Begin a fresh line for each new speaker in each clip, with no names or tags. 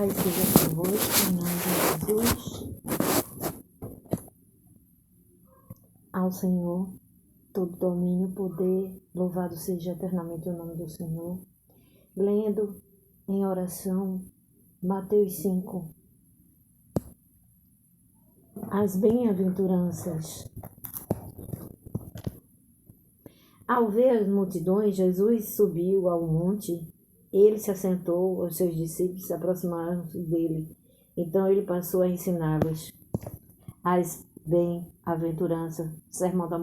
Paz seja convosco, em nome de Jesus. Ao Senhor, todo domínio, poder, louvado seja eternamente o nome do Senhor. Lendo em oração, Mateus 5. As bem-aventuranças. Ao ver as multidões, Jesus subiu ao monte. Ele se assentou, os seus discípulos se aproximaram-se dele. Então ele passou a ensiná-los as bem-aventuranças, Sermão da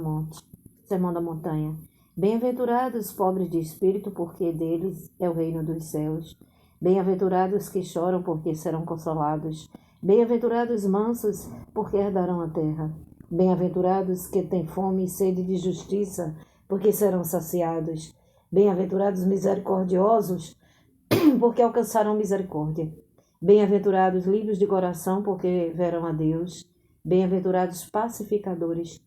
Montanha. Bem-aventurados os pobres de espírito, porque deles é o reino dos céus. Bem-aventurados os que choram, porque serão consolados. Bem-aventurados os mansos, porque herdarão a terra. Bem-aventurados os que têm fome e sede de justiça, porque serão saciados. Bem-aventurados os misericordiosos, porque alcançarão misericórdia. Bem-aventurados os livres de coração, porque verão a Deus. Bem-aventurados os pacificadores,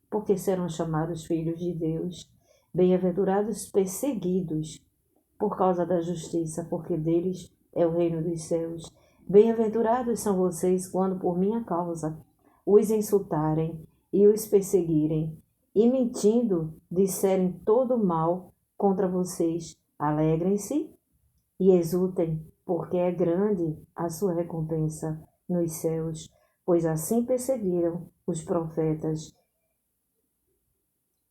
porque serão chamados filhos de Deus. Bem-aventurados os perseguidos por causa da justiça, porque deles é o reino dos céus. Bem-aventurados são vocês quando por minha causa os insultarem e os perseguirem, e mentindo disserem todo mal contra vocês. Alegrem-se e exultem, porque é grande a sua recompensa nos céus, pois assim perseguiram os profetas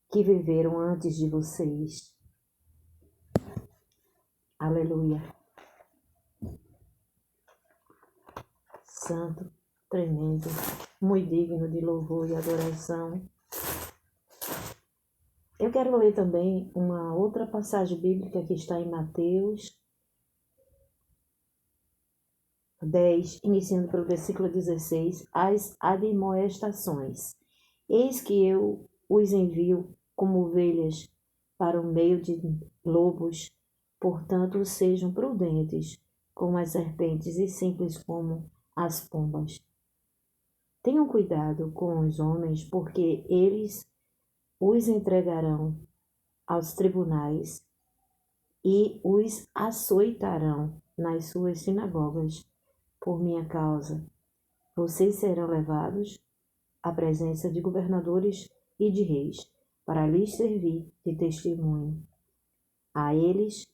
que viveram antes de vocês. Aleluia. Santo, tremendo, muito digno de louvor e adoração. Eu quero ler também uma outra passagem bíblica que está em Mateus 10, iniciando pelo versículo 16, as admoestações. Eis que eu os envio como ovelhas para o meio de lobos, portanto sejam prudentes como as serpentes e simples como as pombas. Tenham cuidado com os homens, porque eles os entregarão aos tribunais e os açoitarão nas suas sinagogas. Por minha causa, vocês serão levados à presença de governadores e de reis, para lhes servir de testemunho a eles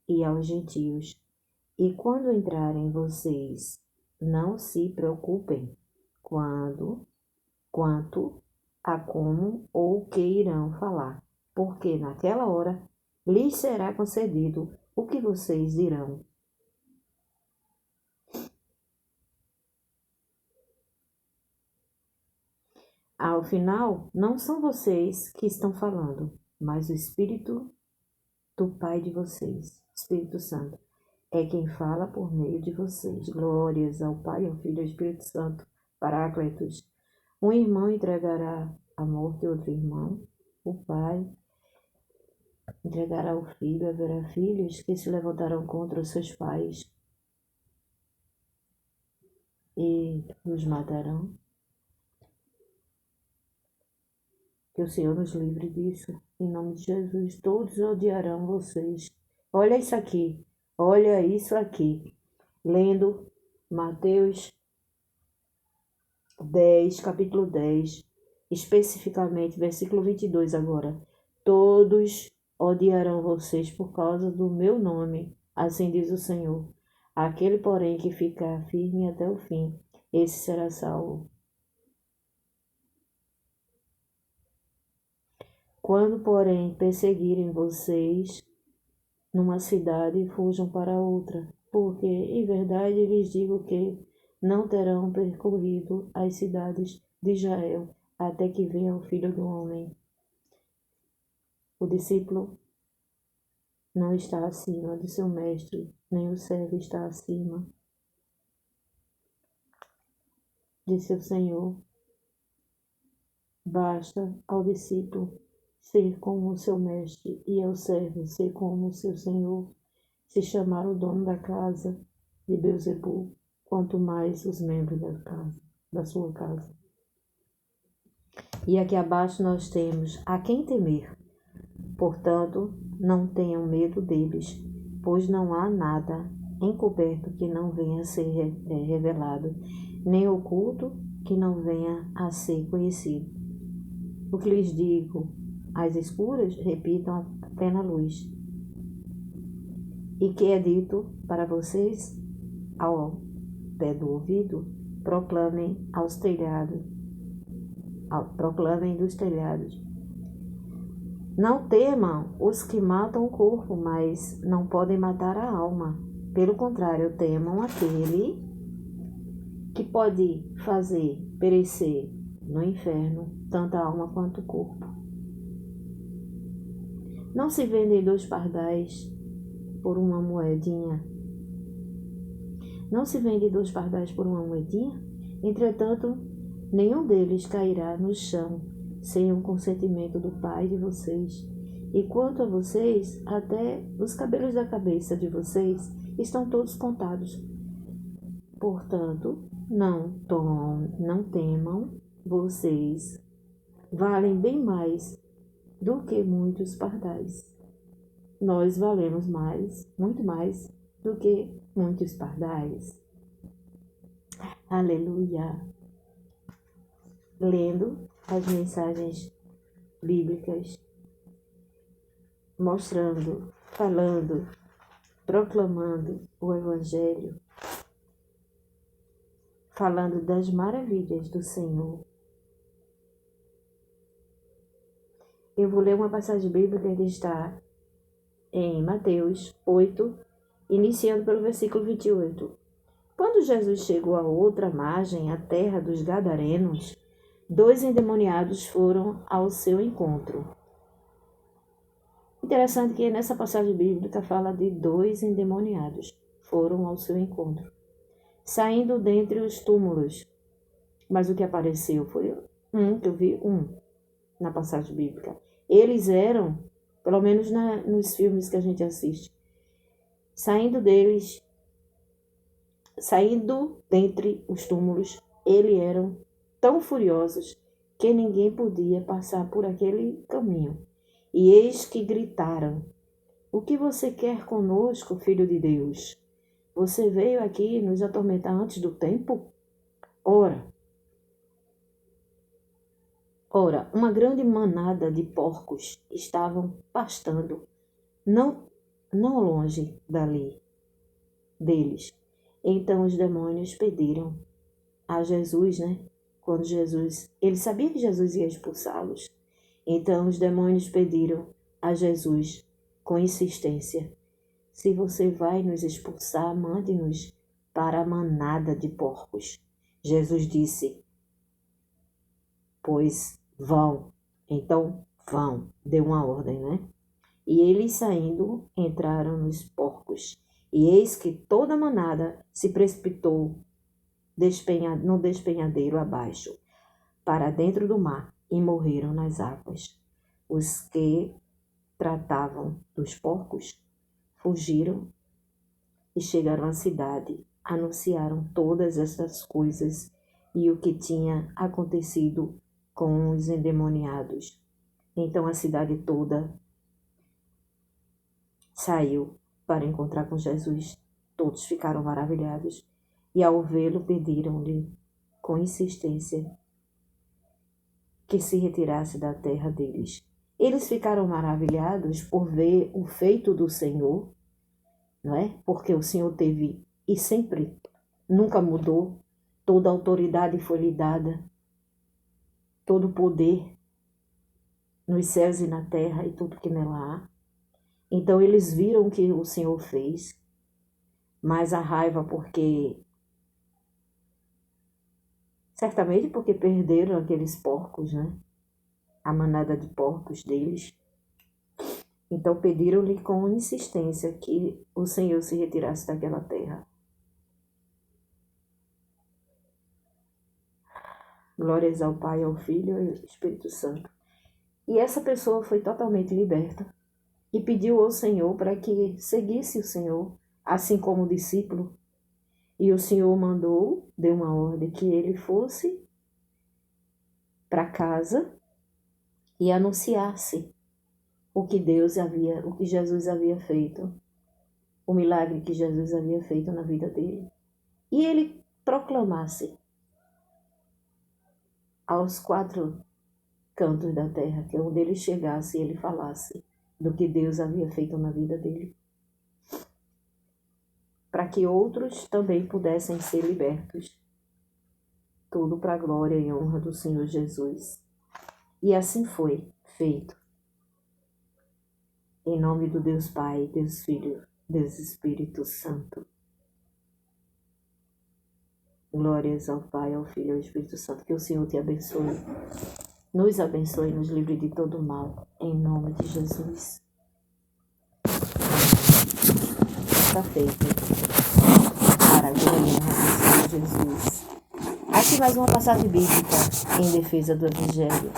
e aos gentios. E quando entrarem vocês, não se preocupem quanto a como ou o que irão falar, porque naquela hora lhes será concedido o que vocês dirão. Ao final, não são vocês que estão falando, mas o Espírito do Pai de vocês, Espírito Santo, é quem fala por meio de vocês. Glórias ao Pai, ao Filho e ao Espírito Santo, Paráclitos. Um irmão entregará à morte outro irmão, o pai entregará o filho, haverá filhos que se levantarão contra os seus pais e os matarão. Que o Senhor nos livre disso, em nome de Jesus. Todos odiarão vocês. Olha isso aqui, olha isso aqui. Lendo Mateus 10, capítulo 10, especificamente, versículo 22 agora. Todos odiarão vocês por causa do meu nome, assim diz o Senhor. Aquele, porém, que ficar firme até o fim, esse será salvo. Quando, porém, perseguirem vocês numa cidade, fujam para outra, porque, em verdade, lhes digo que não terão percorrido as cidades de Israel até que venha o Filho do Homem. O discípulo não está acima de seu mestre, nem o servo está acima de seu senhor. Basta ao discípulo ser como o seu mestre e ao servo ser como o seu senhor. Se chamar o dono da casa de Beelzebul, quanto mais os membros da sua casa. E aqui abaixo nós temos a quem temer. Portanto, não tenham medo deles, pois não há nada encoberto que não venha a ser revelado, nem oculto que não venha a ser conhecido. O que lhes digo às escuras, repitam à plena luz. E que é dito para vocês ao pé do ouvido, proclamem aos telhados, proclamem dos telhados. Não temam os que matam o corpo, mas não podem matar a alma. Pelo contrário, temam aquele que pode fazer perecer no inferno tanto a alma quanto o corpo. Não se vendem 2 pardais por uma moedinha. Não se vende 2 pardais por uma moedinha? Entretanto, nenhum deles cairá no chão sem o consentimento do Pai de vocês. E quanto a vocês, até os cabelos da cabeça de vocês estão todos contados. Portanto, não temam, vocês valem bem mais do que muitos pardais. Nós valemos mais, muito mais, do que muitos pardais. Aleluia! Lendo as mensagens bíblicas, mostrando, falando, proclamando o Evangelho, falando das maravilhas do Senhor. Eu vou ler uma passagem bíblica que está em Mateus 8, iniciando pelo versículo 28. Quando Jesus chegou à outra margem, a terra dos Gadarenos, 2 endemoniados foram ao seu encontro. Interessante que nessa passagem bíblica fala de 2 endemoniados foram ao seu encontro, saindo dentre os túmulos. Mas o que apareceu foi que eu vi na passagem bíblica. Eles eram, pelo menos nos filmes que a gente assiste, saindo dentre os túmulos, eles eram tão furiosos que ninguém podia passar por aquele caminho. E eis que gritaram: o que você quer conosco, Filho de Deus? Você veio aqui nos atormentar antes do tempo? Ora, uma grande manada de porcos estavam pastando, não longe deles. Então os demônios pediram a Jesus, Quando ele sabia que Jesus ia expulsá-los. Então os demônios pediram a Jesus com insistência: se você vai nos expulsar, mande-nos para a manada de porcos. Jesus disse: pois vão. Então vão. Deu uma ordem, E eles saindo entraram nos porcos. E eis que toda a manada se precipitou no despenhadeiro abaixo, para dentro do mar, e morreram nas águas. Os que tratavam dos porcos fugiram e chegaram à cidade, anunciaram todas essas coisas e o que tinha acontecido com os endemoniados. Então a cidade toda saiu para encontrar com Jesus. Todos ficaram maravilhados e, ao vê-lo, pediram-lhe com insistência que se retirasse da terra deles. Eles ficaram maravilhados por ver o feito do Senhor, Porque o Senhor teve e sempre, nunca mudou, toda a autoridade foi lhe dada, todo o poder nos céus e na terra e tudo que nela há. Então eles viram o que o Senhor fez, mas a raiva certamente porque perderam aqueles porcos, A manada de porcos deles. Então pediram-lhe com insistência que o Senhor se retirasse daquela terra. Glórias ao Pai, ao Filho e ao Espírito Santo. E essa pessoa foi totalmente liberta e pediu ao Senhor para que seguisse o Senhor, assim como o discípulo. E o Senhor deu uma ordem que ele fosse para casa e anunciasse o que Jesus havia feito. o milagre que Jesus havia feito na vida dele. E ele proclamasse aos 4 cantos da terra, que onde ele chegasse, ele falasse do que Deus havia feito na vida dele, para que outros também pudessem ser libertos. Tudo para a glória e honra do Senhor Jesus. E assim foi feito. Em nome do Deus Pai, Deus Filho, Deus Espírito Santo. Glórias ao Pai, ao Filho e ao Espírito Santo. Que o Senhor te abençoe. Nos abençoe e nos livre de todo mal. Em nome de Jesus. Está feito. Para a glória e honra do Senhor Jesus. Aqui mais uma passagem bíblica em defesa do Evangelho.